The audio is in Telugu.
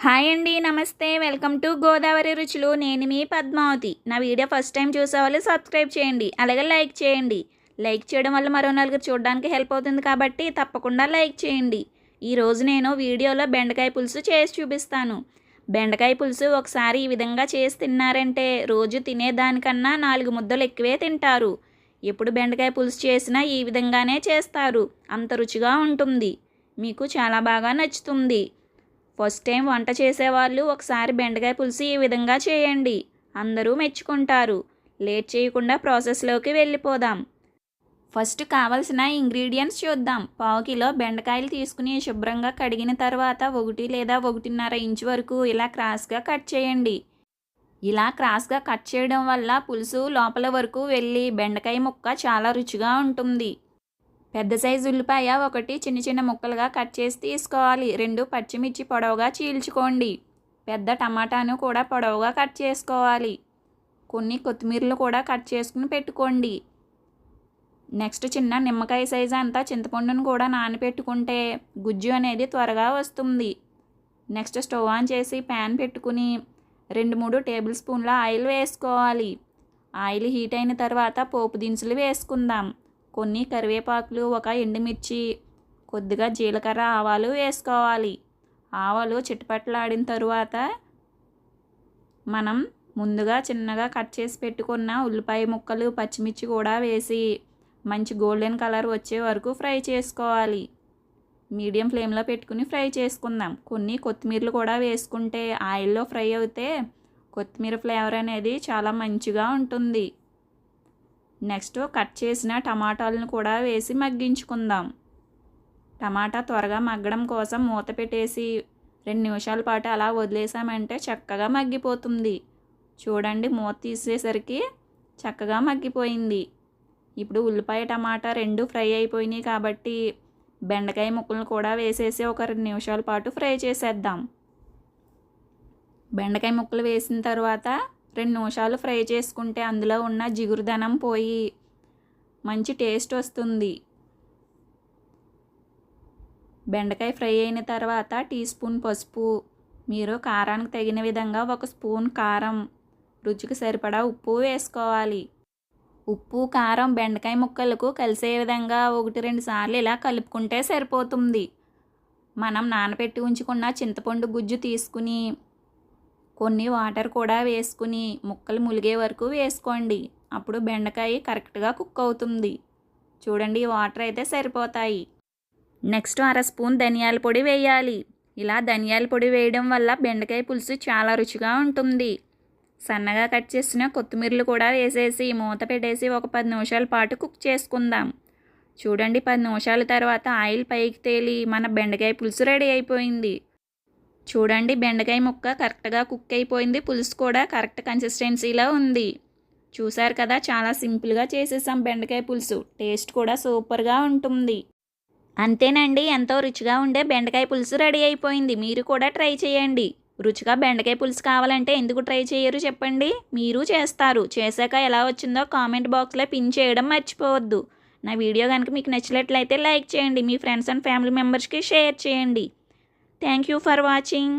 హాయ్ అండి, నమస్తే. వెల్కమ్ టు గోదావరి రుచులు. నేను మీ పద్మావతి. నా వీడియో ఫస్ట్ టైం చూసేవాళ్ళు సబ్స్క్రైబ్ చేయండి, అలాగే లైక్ చేయండి. లైక్ చేయడం వల్ల మరో నలుగురు చూడడానికి హెల్ప్ అవుతుంది కాబట్టి తప్పకుండా లైక్ చేయండి. ఈరోజు నేను వీడియోలో బెండకాయ పులుసు చేసి చూపిస్తాను. బెండకాయ పులుసు ఒకసారి ఈ విధంగా చేసి తిన్నారంటే రోజు తినేదానికన్నా 4 ముద్దలు ఎక్కువే తింటారు. ఎప్పుడు బెండకాయ పులుసు చేసినా ఈ విధంగానే చేస్తారు. అంత రుచిగా ఉంటుంది, మీకు చాలా బాగా నచ్చుతుంది. ఫస్ట్ టైం వంట చేసేవాళ్ళు ఒకసారి బెండకాయ పులుసు ఈ విధంగా చేయండి, అందరూ మెచ్చుకుంటారు. లేట్ చేయకుండా ప్రాసెస్లోకి వెళ్ళిపోదాం. ఫస్ట్ కావలసిన ఇంగ్రీడియంట్స్ చూద్దాం. 1/2 కిలో బెండకాయలు తీసుకుని శుభ్రంగా కడిగిన తర్వాత 1 లేదా 1.5 ఇంచు వరకు ఇలా క్రాస్గా కట్ చేయండి. ఇలా క్రాస్గా కట్ చేయడం వల్ల పులుసు లోపల వరకు వెళ్ళి బెండకాయ ముక్క చాలా రుచిగా ఉంటుంది. పెద్ద సైజు ఉల్లిపాయ 1 చిన్న చిన్న ముక్కలుగా కట్ చేసి తీసుకోవాలి. 2 పచ్చిమిర్చి పొడవుగా చీల్చుకోండి. పెద్ద టమాటాను కూడా పొడవుగా కట్ చేసుకోవాలి. కొన్ని కొత్తిమీరలు కూడా కట్ చేసుకుని పెట్టుకోండి. నెక్స్ట్ చిన్న నిమ్మకాయ సైజు అంతా చింతపండును కూడా నానబెట్టుకుంటే గుజ్జు అనేది త్వరగా వస్తుంది. నెక్స్ట్ స్టవ్ ఆన్ చేసి ప్యాన్ పెట్టుకుని 2-3 టేబుల్ స్పూన్ల ఆయిల్ వేసుకోవాలి. ఆయిల్ హీట్ అయిన తర్వాత పోపు దినుసులు వేసుకుందాం. కొన్ని కరివేపాకులు, 1 ఎండుమిర్చి, కొద్దిగా జీలకర్ర, ఆవాలు వేసుకోవాలి. ఆవాలు చిటపటలాడిన తరువాత మనం ముందుగా చిన్నగా కట్ చేసి పెట్టుకున్న ఉల్లిపాయ ముక్కలు, పచ్చిమిర్చి కూడా వేసి మంచి గోల్డెన్ కలర్ వచ్చే వరకు ఫ్రై చేసుకోవాలి. మీడియం ఫ్లేమ్లో పెట్టుకుని ఫ్రై చేసుకుందాం. కొన్ని కొత్తిమీరలు కూడా వేసుకుంటే ఆయిల్లో ఫ్రై అవుతే కొత్తిమీర ఫ్లేవర్ అనేది చాలా మంచిగా ఉంటుంది. నెక్స్ట్ కట్ చేసిన టమాటాలను కూడా వేసి మగ్గించుకుందాం. టమాటా త్వరగా మగ్గడం కోసం మూత పెట్టేసి 2 నిమిషాల పాటు అలా వదిలేసామంటే చక్కగా మగ్గిపోతుంది. చూడండి, మూత తీసేసరికి చక్కగా మగ్గిపోయింది. ఇప్పుడు ఉల్లిపాయ టమాటా 2 ఫ్రై అయిపోయినాయి కాబట్టి బెండకాయ ముక్కలను కూడా వేసేసి ఒక 2 నిమిషాల పాటు ఫ్రై చేసేద్దాం. బెండకాయ ముక్కలు వేసిన తర్వాత 2 నిమిషాలు ఫ్రై చేసుకుంటే అందులో ఉన్న జిగురుదనం పోయి మంచి టేస్ట్ వస్తుంది. బెండకాయ ఫ్రై అయిన తర్వాత టీ స్పూన్ పసుపు, మీరు కారానికి తగిన విధంగా 1 స్పూన్ కారం, రుచికి సరిపడా ఉప్పు వేసుకోవాలి. ఉప్పు, కారం బెండకాయ ముక్కలకు కలిసే విధంగా 1-2 సార్లు ఇలా కలుపుకుంటే సరిపోతుంది. మనం నానబెట్టి ఉంచుకున్న చింతపండు గుజ్జు తీసుకుని కొన్ని వాటర్ కూడా వేసుకుని ముక్కలు ములిగే వరకు వేసుకోండి. అప్పుడు బెండకాయ కరెక్ట్గా కుక్ అవుతుంది. చూడండి, వాటర్ అయితే సరిపోతాయి. నెక్స్ట్ 1/2 స్పూన్ ధనియాల పొడి వేయాలి. ఇలా ధనియాల పొడి వేయడం వల్ల బెండకాయ పులుసు చాలా రుచిగా ఉంటుంది. సన్నగా కట్ చేసిన కొత్తిమీరలు కూడా వేసేసి మూత పెట్టేసి ఒక 10 నిమిషాల పాటు కుక్ చేసుకుందాం. చూడండి, 10 నిమిషాల తర్వాత ఆయిల్ పైకి తేలి మన బెండకాయ పులుసు రెడీ అయిపోయింది. చూడండి, బెండకాయ ముక్క కరెక్ట్గా కుక్ అయిపోయింది. పులుసు కూడా కరెక్ట్ కన్సిస్టెన్సీలో ఉంది. చూసారు కదా, చాలా సింపుల్గా చేసేసాం బెండకాయ పులుసు. టేస్ట్ కూడా సూపర్గా ఉంటుంది. అంతేనండి, ఎంతో రుచిగా ఉండే బెండకాయ పులుసు రెడీ అయిపోయింది. మీరు కూడా ట్రై చేయండి. రుచిగా బెండకాయ పులుసు కావాలంటే ఎందుకు ట్రై చేయరు చెప్పండి? మీరు చేస్తారు. చేశాక ఎలా వచ్చిందో కామెంట్ బాక్స్లో పిన్ చేయడం మర్చిపోవద్దు. నా వీడియో కనుక మీకు నచ్చినట్లయితే లైక్ చేయండి. మీ ఫ్రెండ్స్ అండ్ ఫ్యామిలీ మెంబర్స్కి షేర్ చేయండి. Thank you for watching.